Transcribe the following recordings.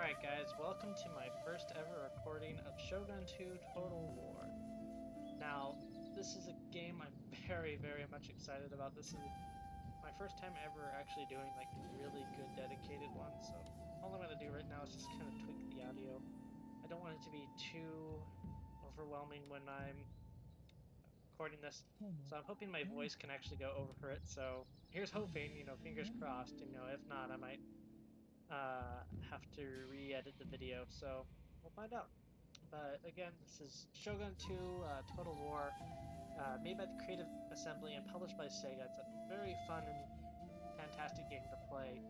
Alright guys, welcome to my first ever recording of Shogun 2 Total War. Now, this is a game I'm very much excited about. This is my first time ever actually doing like a really good dedicated one, so all I'm going to do right now is just kind of tweak the audio. I don't want it to be too overwhelming when I'm recording this, so I'm hoping my voice can actually go over it, so here's hoping, fingers crossed, if not I might have to re-edit the video, so we'll find out. But again, this is Shogun 2 Total War, made by the Creative Assembly and published by Sega. It's a very fun and fantastic game to play.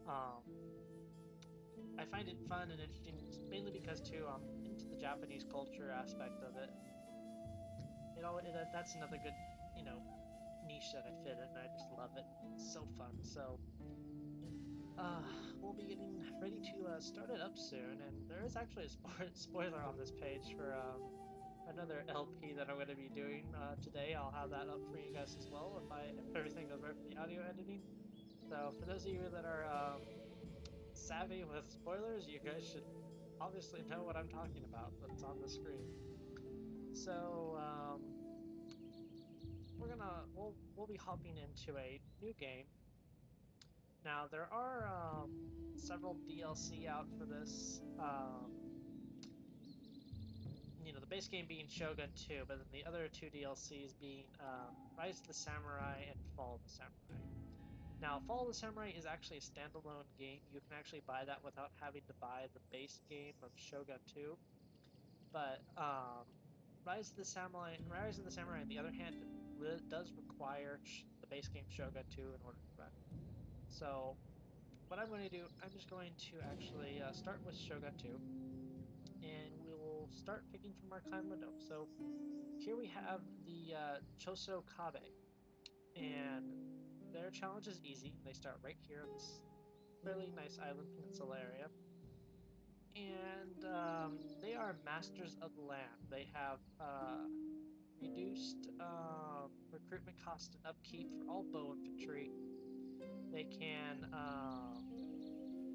I find it fun and interesting mainly because too I'm into the Japanese culture aspect of it. That's another good, niche that I fit in, and I just love it. It's so fun. So we'll be getting ready to start it up soon, and there is actually a spoiler on this page for another LP that I'm going to be doing today. I'll have that up for you guys as well if everything goes right for the audio editing. So for those of you that are savvy with spoilers, you guys should obviously know what I'm talking about that's on the screen. So we'll be hopping into a new game. Now, there are several DLC out for this, the base game being Shogun 2, but then the other two DLCs being Rise of the Samurai and Fall of the Samurai. Now, Fall of the Samurai is actually a standalone game. You can actually buy that without having to buy the base game of Shogun 2. But Rise of the Samurai, on the other hand, does require the base game Shogun 2 in order to run. So what I'm going to do, I'm just going to actually start with Shogun 2, and we will start picking from our clan window. So here we have the Choso Kabe, and their challenge is easy. They start right here in this fairly nice island peninsula area, and they are masters of the land. They have reduced recruitment cost and upkeep for all bow infantry. They can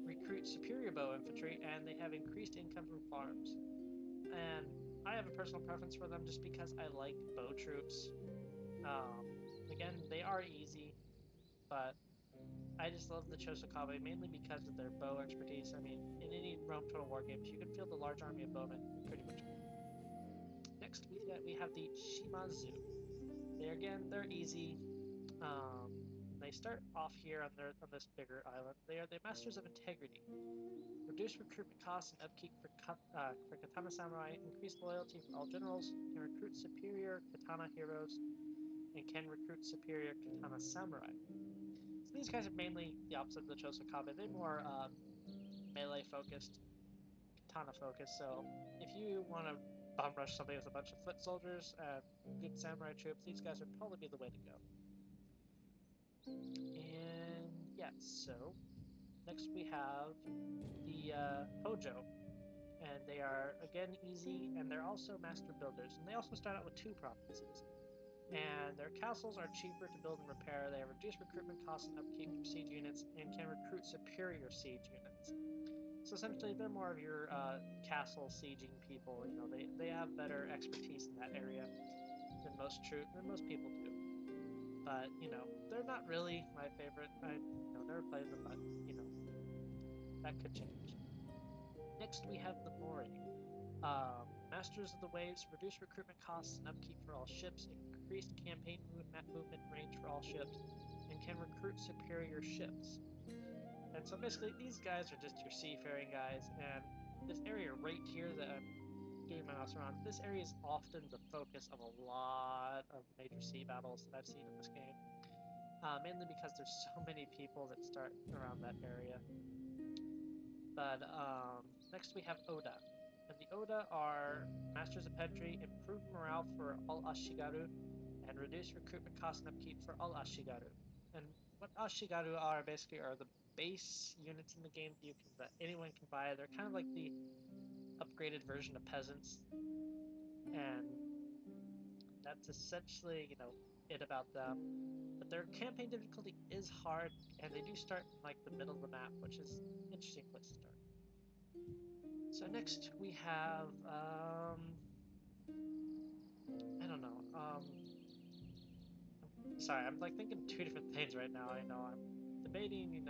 recruit superior bow infantry, and they have increased income from farms. And I have a personal preference for them just because I like bow troops. Again, they are easy, but I just love the Chosokabe mainly because of their bow expertise. I mean, in any Rome Total War games, you can field a large army of bowmen pretty much. Next, we have the Shimazu. They're easy. They start off here on this bigger island. They are the Masters of Integrity. Reduce recruitment costs and upkeep for Katana Samurai. Increase loyalty for all generals. Can recruit superior Katana heroes. And can recruit superior Katana Samurai. So these guys are mainly the opposite of the Chosokabe. They're more melee focused, Katana focused. So if you want to bomb rush somebody with a bunch of foot soldiers and good samurai troops, these guys would probably be the way to go. And yeah, so next we have the Hojo, and they are again easy, and they're also master builders, and they also start out with 2 provinces. And their castles are cheaper to build and repair. They have reduced recruitment costs and upkeep for siege units, and can recruit superior siege units. So essentially, they're more of your castle sieging people. They have better expertise in that area than most people do. But they're not really my favorite. I never played them, but that could change. Next, we have the Mori. Masters of the Waves, reduce recruitment costs and upkeep for all ships, increased campaign movement range for all ships, and can recruit superior ships. And so basically, these guys are just your seafaring guys, and this area right here that I'm doing my mouse around, this area is often the focus of a lot of major sea battles that I've seen in this game. Mainly because there's so many people that start around that area. But next we have Oda. And the Oda are Masters of Pedantry, improve morale for all Ashigaru, and reduce recruitment cost and upkeep for all Ashigaru. And what Ashigaru are basically are the base units in the game that anyone can buy. They're kind of like the upgraded version of peasants, and that's essentially it about them. But their campaign difficulty is hard, and they do start in like the middle of the map, which is an interesting place to start. So next we have, I don't know. Sorry, I'm like thinking two different things right now. I know I'm debating,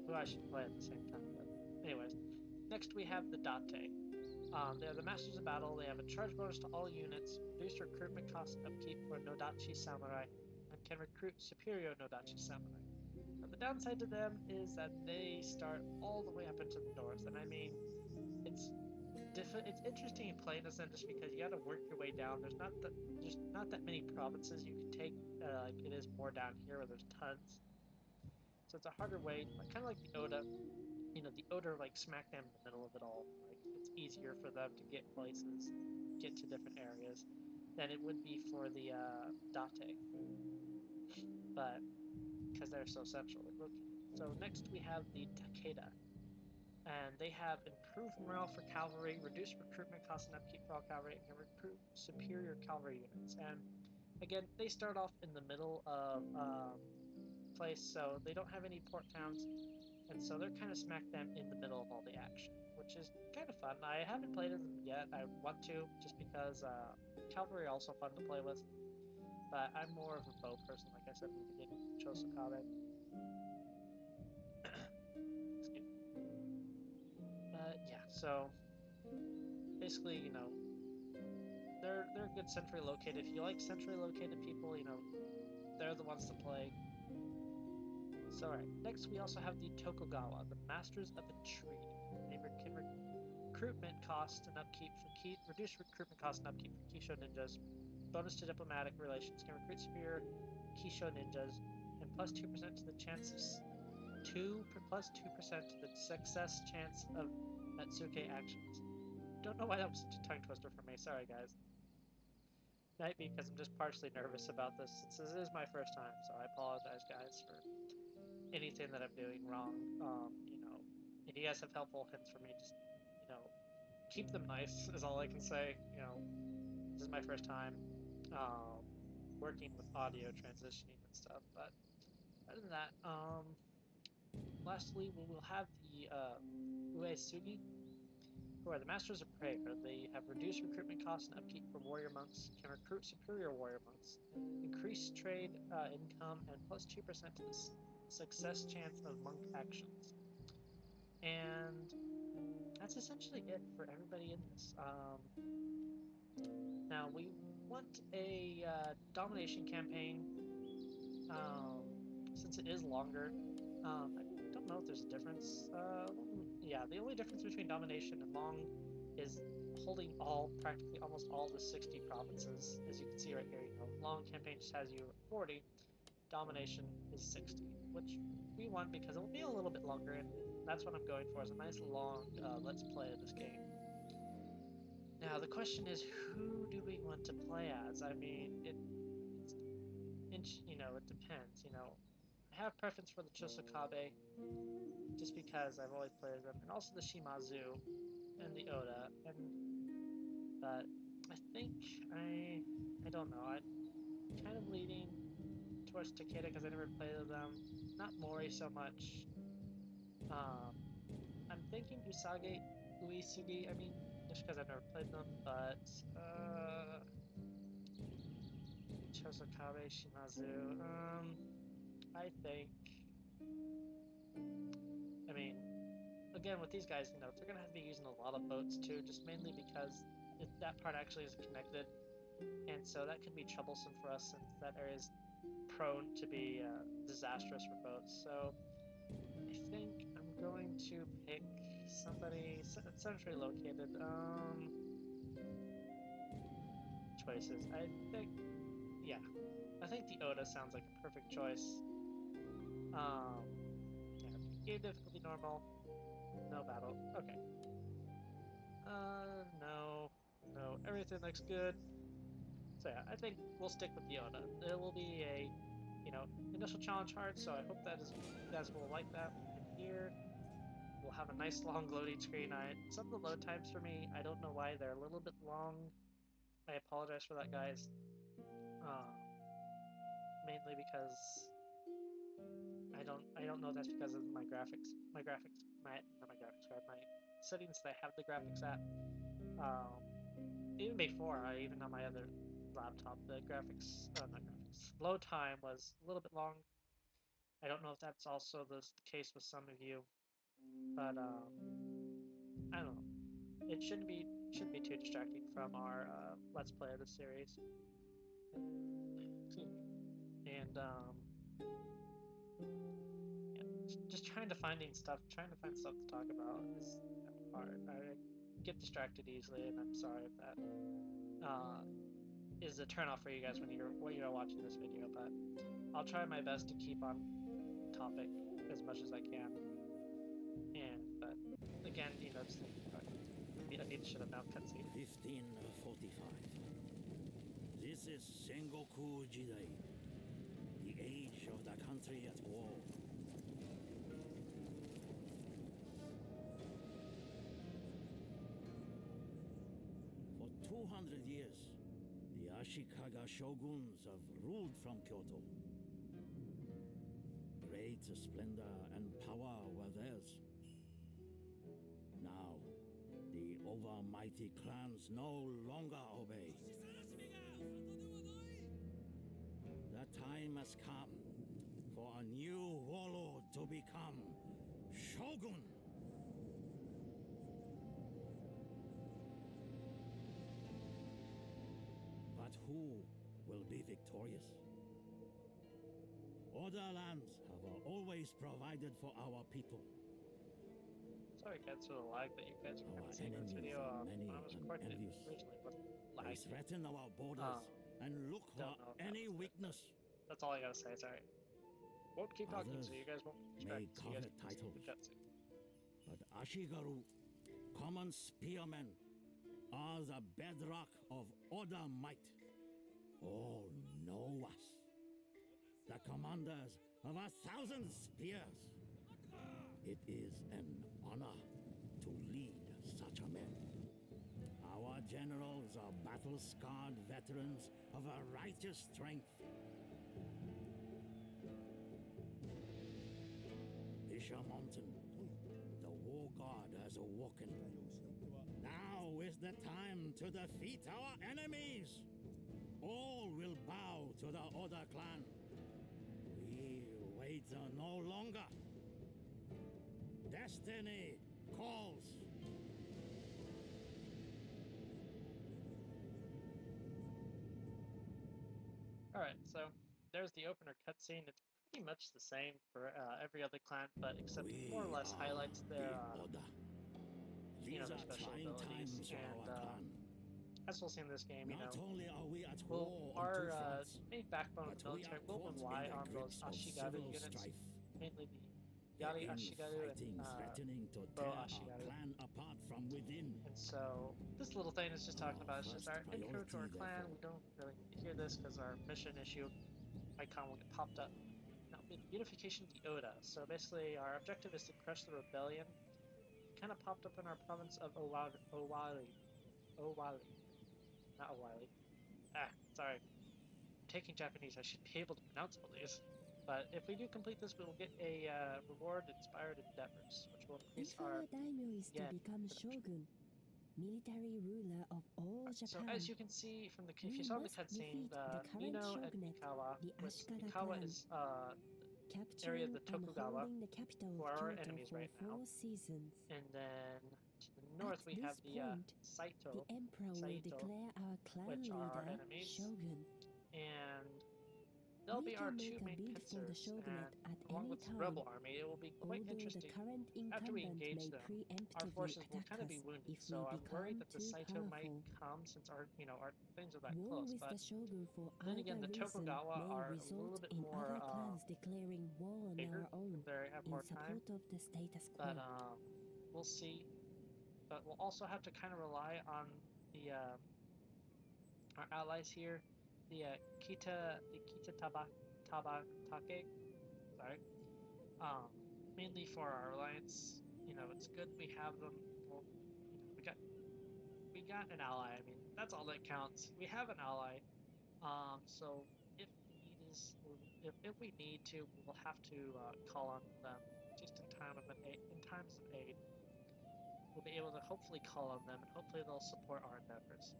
who I should play at the same time. But anyways, next we have the Date. They are the Masters of Battle. They have a charge bonus to all units, reduced recruitment cost and upkeep for Nodachi Samurai, and can recruit superior Nodachi Samurai. Now, the downside to them is that they start all the way up into the north, and I mean, it's it's interesting in playing as them just because you got to work your way down. There's not that many provinces you can take. Like it is more down here where there's tons, so it's a harder way. Kind of like the Oda. The Oda like smack them in the middle of it all. Like it's easier for them to get places, get to different areas, than it would be for the Date. But because they're so centrally located. So next we have the Takeda, and they have improved morale for cavalry, reduced recruitment costs and upkeep for all cavalry, and can recruit superior cavalry units. And again, they start off in the middle of place, so they don't have any port towns, and so they're kind of smack them in the middle of all the action, which is kind of fun. I haven't played as them yet. I want to, just because cavalry are also fun to play with, but I'm more of a bow person, like I said in the beginning with Chosokabe. Excuse me. Yeah, so basically, they're good centrally located. If you like centrally located people, they're the ones to play. So, alright, next we also have the Tokugawa, the Masters of the Tree. They can recruitment cost and upkeep for reduce recruitment cost and upkeep for Kisho ninjas. Bonus to diplomatic relations, can recruit superior Kisho ninjas, and plus 2% to the chances plus 2% to the success chance of Natsuke actions. Don't know why that was such a tongue twister for me. Sorry, guys. Might be because I'm just partially nervous about this since this is my first time, so I apologize, guys, for anything that I'm doing wrong. If you guys have helpful hints for me, just, keep them nice is all I can say. This is my first time working with audio transitioning and stuff, but other than that, lastly, we will have the Uesugi, who are the Masters of Prayer. They have reduced recruitment costs and upkeep for warrior monks, can recruit superior warrior monks, increase trade income, and plus 2% to the success chance of monk actions. And that's essentially it for everybody in this. Now, we want a domination campaign, since it is longer. I don't know if there's a difference. Yeah, the only difference between domination and long is holding practically almost all the 60 provinces, as you can see right here. Long campaign just has you at 40, domination is 60, which we want because it will be a little bit longer, and that's what I'm going for, is a nice long let's play of this game. Now, the question is, who do we want to play as? I mean, it depends, I have preference for the Chosokabe, just because I've always played as them, and also the Shimazu and the Oda, but I think I don't know, I'm kind of leaning towards Takeda because I never played with them, not Mori so much. I'm thinking Uesugi, I mean, just because I've never played them, but Chosokabe, Shimazu, I think, I mean, again, with these guys, they're going to have to be using a lot of boats too, just mainly because that part actually is connected, and so that can be troublesome for us since that area is prone to be disastrous for boats. So I think I'm going to pick somebody centrally located. Choices. I think the Oda sounds like a perfect choice. Yeah, game difficulty normal, no battle. Okay. No, everything looks good. So yeah, I think we'll stick with the Oda. It will be a, initial challenge hard, so I hope you guys will like that. And here, we'll have a nice long loading screen. Some of the load times for me, I don't know why they're a little bit long. I apologize for that, guys. Mainly because I don't know if that's because of my graphics. not my graphics card, my settings that I have the graphics at. Even before, even on my other laptop, the graphics, not graphics, load time was a little bit long. I don't know if that's also the case with some of you, but I don't know. It shouldn't be too distracting from our let's play of the series. And yeah, just trying to find stuff to talk about is hard. I get distracted easily, and I'm sorry if that is a turnoff for you guys when you're watching this video. But I'll try my best to keep on topic as much as I can. But again, just I need to shut up now. Cutscene. 1545. This is Sengoku Jidai, the age of the country at war. For 200 years, the Ashikaga shoguns have ruled from Kyoto. Great splendor and power were theirs. Now, the overmighty clans no longer obey. The time has come for a new warlord to become Shogun. But who will be victorious? Order lands have always provided for our people. Sorry guys for the lag that you guys are seeing in this video. When I was recording it originally, it wasn't lagging. They threaten our borders and look for any weakness. That's all I gotta say, sorry. Won't keep talking so you guys won't may distract. covet titles, but Ashigaru, common spearmen, are the bedrock of order might. All know us, the commanders of 1,000 spears. It is an honor to lead such a men. Our generals are battle-scarred veterans of a righteous strength. Bisha Mountain, the war god has awoken. Now is the time to defeat our enemies. All will bow to the Oda clan. We wait no longer. Destiny calls. Alright, so there's the opener cutscene. It's pretty much the same for every other clan, but except more or less highlights their their special abilities. And as we'll see in this game, our main backbone of the military will rely on those Ashigaru units, mainly the Yari Ashigaru and Bo Ashigaru. Apart from within. And so this little thing is just talking about it's just our intro to our clan. We don't really need to hear this because our mission issue icon will get popped up. Now, unification to Oda. So basically, our objective is to crush the rebellion. It kind of popped up in our province of Owali. Not Owali. Sorry. I'm taking Japanese. I should be able to pronounce all these. But if we do complete this, we will get a reward inspired endeavors, which will increase our daimyo is to become shogun, military ruler of all Japan. So as you can see from if you saw the cutscene, Mino and Mikawa, Mikawa is the area of the Tokugawa, who are our enemies right now. And then to the north we have the Saito, which are our enemies. Shogun. And they'll be our two main pincers, and along with the rebel army, it will be quite interesting. After we engage them, our forces will kind of be wounded, so I'm worried that the Saito might come since our things are that close. But then again, the Tokugawa are a little bit more bigger. They have more time. But we'll see. But we'll also have to kind of rely on the our allies here. The Kita Tabatake, sorry, mainly for our alliance. It's good we have them. Well, we got an ally. I mean, that's all that counts. We have an ally. So if we need to, we'll have to call on them just in in times of aid, we'll be able to hopefully call on them, and hopefully they'll support our endeavors.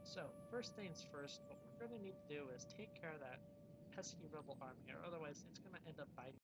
So, first things first, what we're going to need to do is take care of that pesky rebel army, or otherwise it's going to end up biting